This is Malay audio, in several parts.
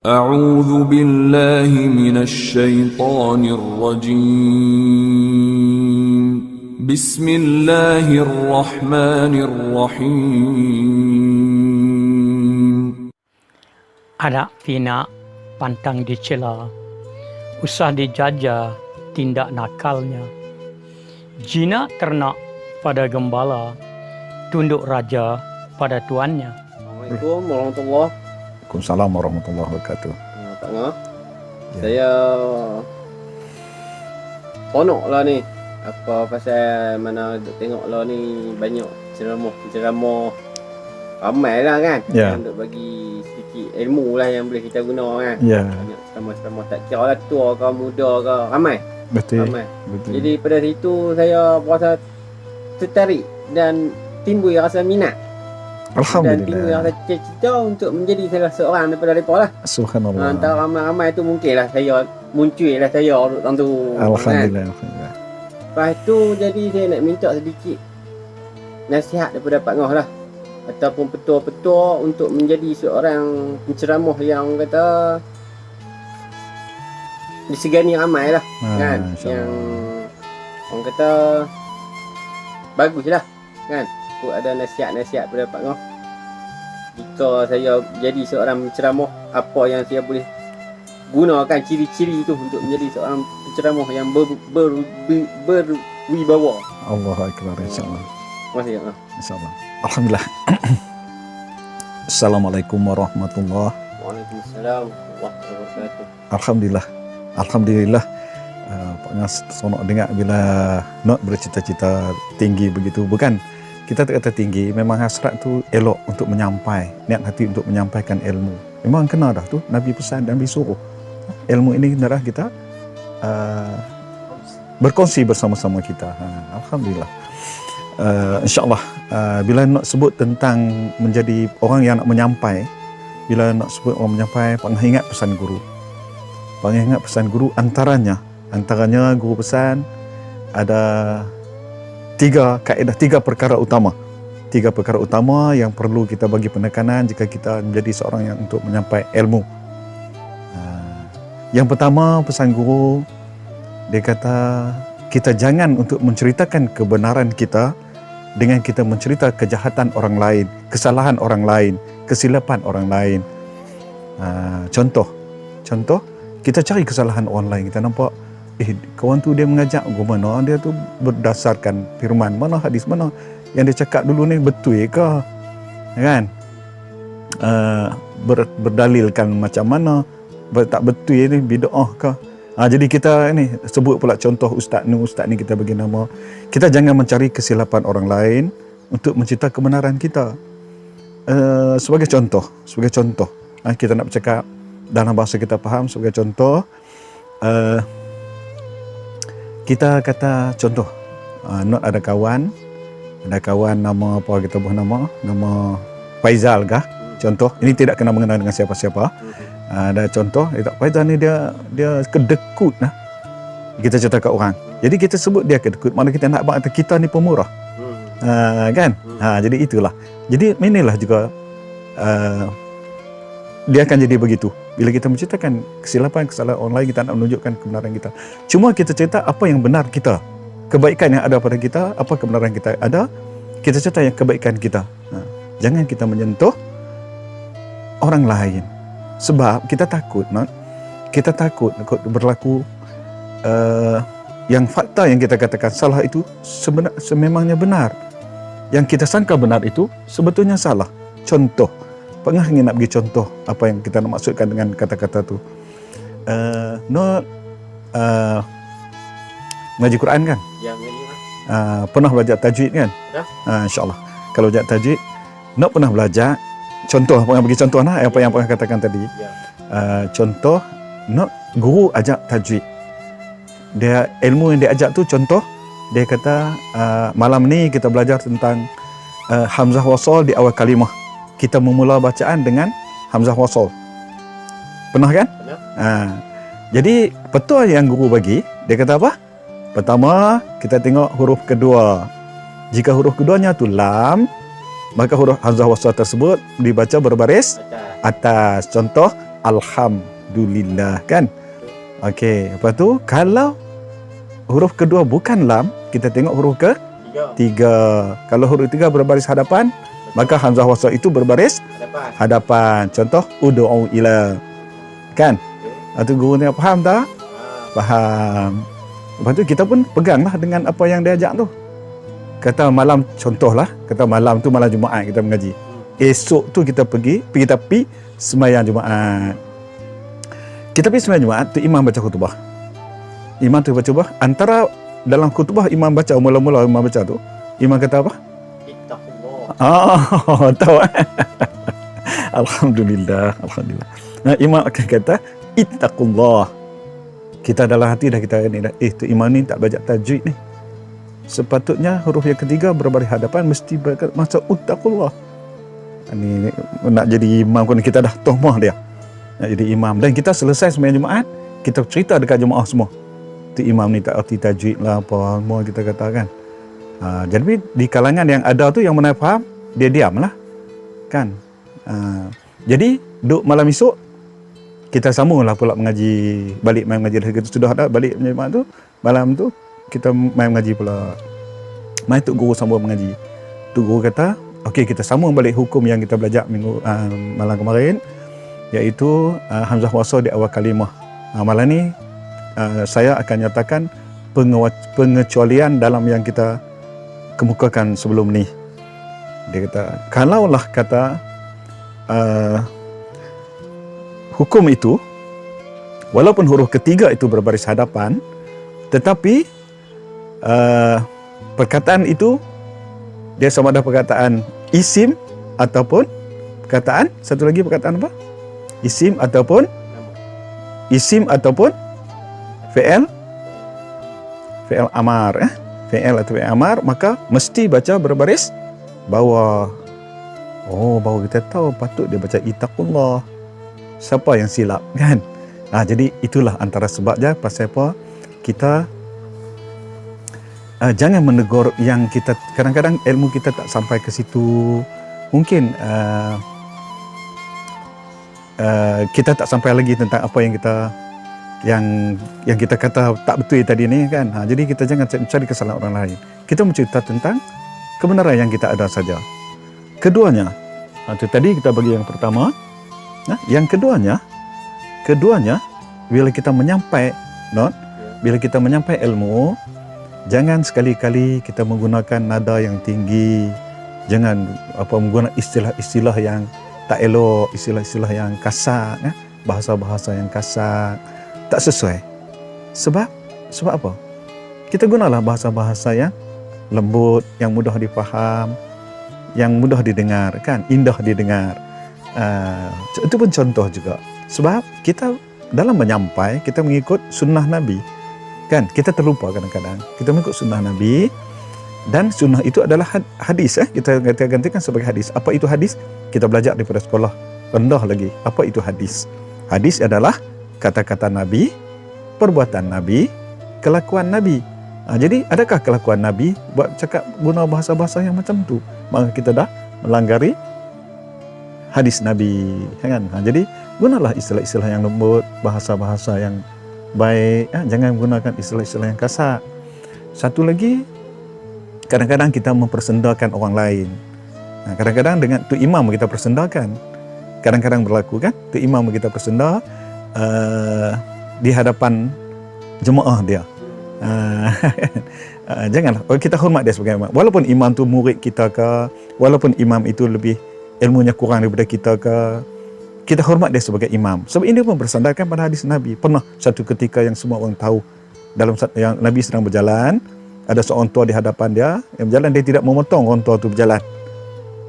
أعوذ بالله من الشيطان الرجيم بسم الله الرحمن الرحيم. Anak pinak pantang dicela, usah dijaja tindak nakalnya. Jinak ternak pada gembala, tunduk raja pada tuannya. Assalamualaikum warahmatullahi. Waalaikumsalam warahmatullahi wabarakatuh. Pak Ngah, Ya. saya seronok lah ni. Apa pasal mana duk tengok lah ni banyak ceramah ramai lah kan. Ya. Yang duk bagi sedikit ilmu lah yang boleh kita guna kan. Ya, Banyak ceramah-ceramah tak kira lah tua ke muda ke, ramai. betul. Ramai. Betul. Jadi pada situ saya berasa tertarik dan timbul rasa minat. Dan timbul Alhamdulillah. rasa cita-cita untuk menjadi salah seorang daripada mereka lah. Subhanallah. Antara ramai-ramai tu mungkinlah saya muncullah saya duduk dalam tu. Kan? Alhamdulillah. Alhamdulillah. Lepas tu jadi saya nak minta sedikit nasihat daripada Pak Ngah lah. Ataupun petua-petua untuk menjadi seorang penceramah yang kata disegani ramai lah. Kan? Masya Yang Allah. orang kata bagus lah. Kan? Tu ada nasihat-nasihat daripada Pak Ngah. Jika saya jadi seorang penceramah, apa yang saya boleh gunakan ciri-ciri itu untuk menjadi seorang penceramah yang berwibawa. Allahu Akbar, insyaAllah. Terima kasih. InsyaAllah. Alhamdulillah. Assalamualaikum warahmatullahi. Waalaikumsalam warahmatullahi wabarakatuh. Alhamdulillah. Alhamdulillah. Pak Ngas seronok dengar bila nak bercita-cita tinggi begitu. Bukan kita tak kata tinggi, memang hasrat tu elok untuk menyampai, niat hati untuk menyampaikan ilmu. Memang kena dah tu, Nabi pesan dan Nabi suruh. Ilmu ini adalah kita berkongsi bersama-sama kita. Alhamdulillah. InsyaAllah bila nak sebut tentang menjadi orang yang nak menyampai, bila nak sebut orang menyampai, Pak Ngah ingat pesan guru. Pak Ngah ingat pesan guru antaranya guru pesan ada tiga perkara utama. Tiga perkara utama yang perlu kita bagi penekanan jika kita menjadi seorang yang untuk menyampai ilmu. Yang pertama pesan guru, dia kata kita jangan untuk menceritakan kebenaran kita dengan kita mencerita kejahatan orang lain, kesalahan orang lain, kesilapan orang lain. Contoh, kita cari kesalahan orang lain, kita nampak kawan tu dia mengajak mana dia tu berdasarkan firman mana, hadis mana yang dia cakap dulu ni betul ke, kan? Berdalilkan macam mana, tak betul ni bid'ah ke. Jadi kita ni sebut pula contoh ustaz ni kita bagi nama. Kita jangan mencari kesilapan orang lain untuk mencerita kebenaran kita. Sebagai contoh, kita nak bercakap dalam bahasa kita faham. Sebagai contoh, kita kata contoh, not ada kawan nama apa, kita buat nama Faizal kah? Contoh, ini tidak kena mengenal dengan siapa-siapa. Ada contoh, Faizal ni dia kedekut nah. Kita cerita kat orang. Jadi kita sebut dia kedekut, mana kita nak kata kita ni pemurah. Kan? Jadi itulah. Jadi inilah juga dia akan jadi begitu. Bila kita menceritakan kesalahan orang lain, kita nak menunjukkan kebenaran kita. Cuma kita cerita apa yang benar kita. Kebaikan yang ada pada kita, apa kebenaran kita ada, kita cerita yang kebaikan kita. Jangan kita menyentuh orang lain. Sebab kita takut berlaku yang fakta yang kita katakan salah itu sememangnya benar. Yang kita sangka benar itu sebetulnya salah. Contoh, Pak Ngah ingin nak bagi contoh apa yang kita nak maksudkan dengan kata-kata tu. Mengaji Quran kan? Ya, mengaji lah. Pernah belajar tajwid kan? Ya. InsyaAllah. Kalau belajar tajwid, nak pernah belajar contoh, Pak Ngah bagi contoh apa yang Pak Ngah katakan tadi. Ya. Contoh, nak guru ajak tajwid. Dia ilmu yang dia ajak tu contoh, dia kata malam ni kita belajar tentang hamzah wasal di awal kalimah. Kita memula bacaan dengan hamzah wasal. Pernah kan? Pernah. Jadi petua yang guru bagi, dia kata apa? Pertama, kita tengok huruf kedua. Jika huruf keduanya tu lam, maka huruf hamzah wasal tersebut dibaca berbaris atas. Contoh, alhamdulillah, kan? Okey, lepas tu kalau huruf kedua bukan lam, kita tengok huruf ketiga. Kalau huruf tiga berbaris hadapan, maka hamzah wasal itu berbaris hadapan. Contoh ud'u ila. Kan? Atau guru ni faham tak? Faham. Lepas tu kita pun peganglah dengan apa yang dia ajak tu. Kata malam, contohlah, kata malam tu malam Jumaat kita mengaji. Esok tu kita pergi tapi sembahyang Jumaat. Kita pergi sembahyang Jumaat tu imam baca khutbah. Imam tu baca khutbah, antara dalam khutbah imam baca mula-mula imam baca tu, imam kata apa? Ittaqullah. Tahu. Alhamdulillah. Nah, imam akan kata ittaqullah. Kita dalam hati dah kita ni dah, tu imam ni tak baca tajwid ni. Sepatutnya huruf yang ketiga berbaris hadapan mesti masuk ittaqullah. Ni nak jadi imam kan kita dah tohmah dia. Nak jadi imam dan kita selesai sembahyang Jumaat, kita cerita dekat jemaah semua. Tu imam ni tak erti tajwid lah apa semua kita katakan. Jadi di kalangan yang ada tu yang mana faham, dia diamlah. Kan? Jadi duk malam esok kita sambunglah pula mengaji, balik main mengaji kita sudah ada balik Jumaat tu, malam tu kita main mengaji pula. Mai tu guru sambung mengaji. Tu guru kata, okey kita sambung balik hukum yang kita belajar minggu malam kemarin, iaitu hamzah wasal di awal kalimah. Malam ni saya akan nyatakan pengecualian dalam yang kita kemukakan sebelum ni. Dia kata, kalaulah kata hukum itu walaupun huruf ketiga itu berbaris hadapan, tetapi perkataan itu dia sama ada perkataan isim ataupun perkataan satu lagi perkataan apa? Isim ataupun fi'il amar, fi'il atau fi'il amar, maka mesti baca berbaris bawah. Oh, baru kita tahu patut dia baca ittaqullah. Siapa yang silap, kan? Jadi itulah antara sebabnya pasal apa kita jangan menegur yang kita kadang-kadang ilmu kita tak sampai ke situ. Mungkin kita tak sampai lagi tentang apa yang kita kata tak betul tadi ni, kan? Jadi kita jangan cari kesalahan orang lain. Kita mencerita tentang kebenaran yang kita ada saja. Keduanya, itu tadi kita bagi yang pertama. Yang keduanya bila kita menyampai ilmu, jangan sekali-kali kita menggunakan nada yang tinggi, jangan menggunakan istilah-istilah yang tak elok, istilah-istilah yang kasar, bahasa-bahasa yang kasar, tak sesuai. Sebab apa? Kita gunalah bahasa-bahasa yang lembut, yang mudah difaham, yang mudah didengar, kan? Indah didengar. Itu pun contoh juga. Sebab kita dalam menyampai, kita mengikut sunnah Nabi, kan? Kita terlupa kadang-kadang. Kita mengikut sunnah Nabi, dan sunnah itu adalah hadis. Kita gantikan sebagai hadis. Apa itu hadis? Kita belajar daripada sekolah rendah lagi. Apa itu hadis? Hadis adalah kata-kata Nabi, perbuatan Nabi, kelakuan Nabi. Jadi adakah kelakuan Nabi buat cakap guna bahasa-bahasa yang macam tu? Maka kita dah melanggari hadis Nabi, kan? Jadi gunalah istilah-istilah yang lembut, bahasa-bahasa yang baik, jangan gunakan istilah-istilah yang kasar. Satu lagi, kadang-kadang kita mempersendakan orang lain. Kadang-kadang dengan tu imam kita persendakan. Kadang-kadang berlaku, kan? Tu imam kita persenda di hadapan jemaah dia. Janganlah, kita hormat dia sebagai imam. Walaupun imam tu murid kita ke, walaupun imam itu lebih ilmunya kurang daripada kita ke, kita hormat dia sebagai imam. Sebab ini pun bersandarkan pada hadis Nabi. Pernah satu ketika yang semua orang tahu, dalam yang Nabi sedang berjalan, ada seorang tua di hadapan dia yang berjalan, dia tidak memotong orang tua tu berjalan.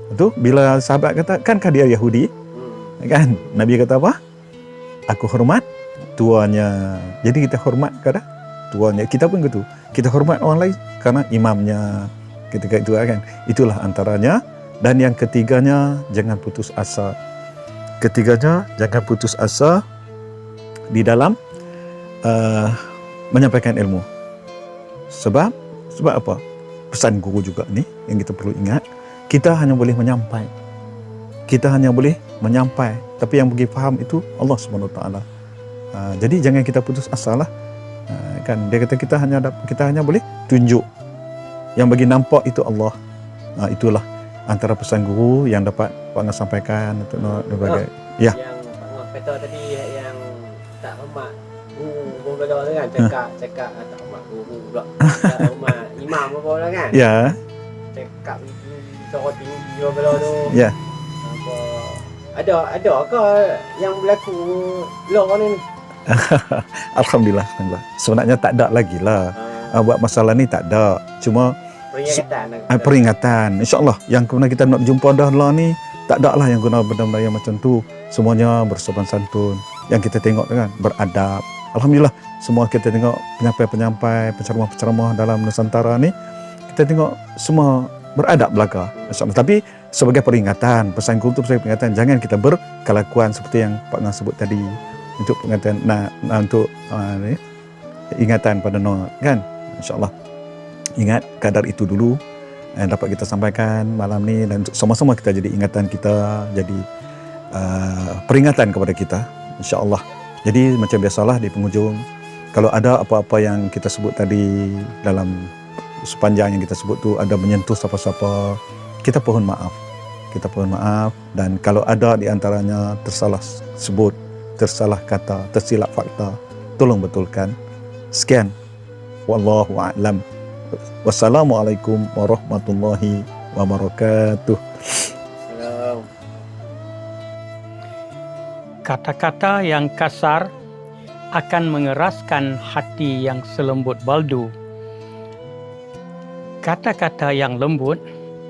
Itu bila sahabat kata, kankah dia Yahudi? Kan? Nabi kata apa? Aku hormat tuanya. Jadi kita hormat kepada tuanya. Kita pun gitu. Kita hormat orang lain karena imamnya. Ketika itu, kan? Itulah antaranya. Dan yang ketiganya, jangan putus asa. Jangan putus asa di dalam menyampaikan ilmu. Sebab apa? Pesan guru juga ni yang kita perlu ingat. Kita hanya boleh menyampai. Kita hanya boleh menyampai, tapi yang bagi faham itu Allah Subhanahu Wa Taala. Jadi jangan kita putus asa lah. Kan dia kata kita hanya boleh tunjuk, yang bagi nampak itu Allah. Itulah antara pesan guru yang dapat Pak Ngah sampaikan untuk berbagai. Ya. Yang Pak Ngah kata tadi yang tak hormat guru belah tu kan, cakap tak hormat guru pula. Tak hormat imam apa lah kan. Ya. Cakap itu suara tinggi belah tu. Ya. Apa ada ke yang berlaku law ni? Alhamdulillah. Sebenarnya tak ada lagi lah. Buat masalah ni tak ada. Cuma peringatan. InsyaAllah yang kemudian kita nak jumpa dah lah ni, tak ada lah yang guna benda-benda yang macam tu. Semuanya bersopan santun. Yang kita tengok kan, beradab. Alhamdulillah, semua kita tengok penyampai-penyampai, penceramah-penceramah dalam Nusantara ni, kita tengok semua beradab belaka. InsyaAllah. Tapi sebagai peringatan, pesan guru tu sebagai peringatan, jangan kita berkelakuan seperti yang Pak Ngah sebut tadi. Untuk peringatan, untuk ingatan pada Noah kan. InsyaAllah. Ingat kadar itu dulu yang dapat kita sampaikan malam ni, dan untuk sama-sama kita jadi ingatan kita, jadi peringatan kepada kita, insya-Allah. Jadi macam biasalah di penghujung, kalau ada apa-apa yang kita sebut tadi dalam sepanjang yang kita sebut tu ada menyentuh siapa-siapa, kita mohon maaf. Kita mohon maaf, dan kalau ada di antaranya tersalah sebut, tersalah kata, tersilap fakta, tolong betulkan. Sekian. Wallahu a'lam. Wassalamualaikum warahmatullahi wabarakatuh. Kata-kata yang kasar akan mengeraskan hati yang selembut baldu. Kata-kata yang lembut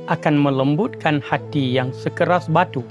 akan melembutkan hati yang sekeras batu.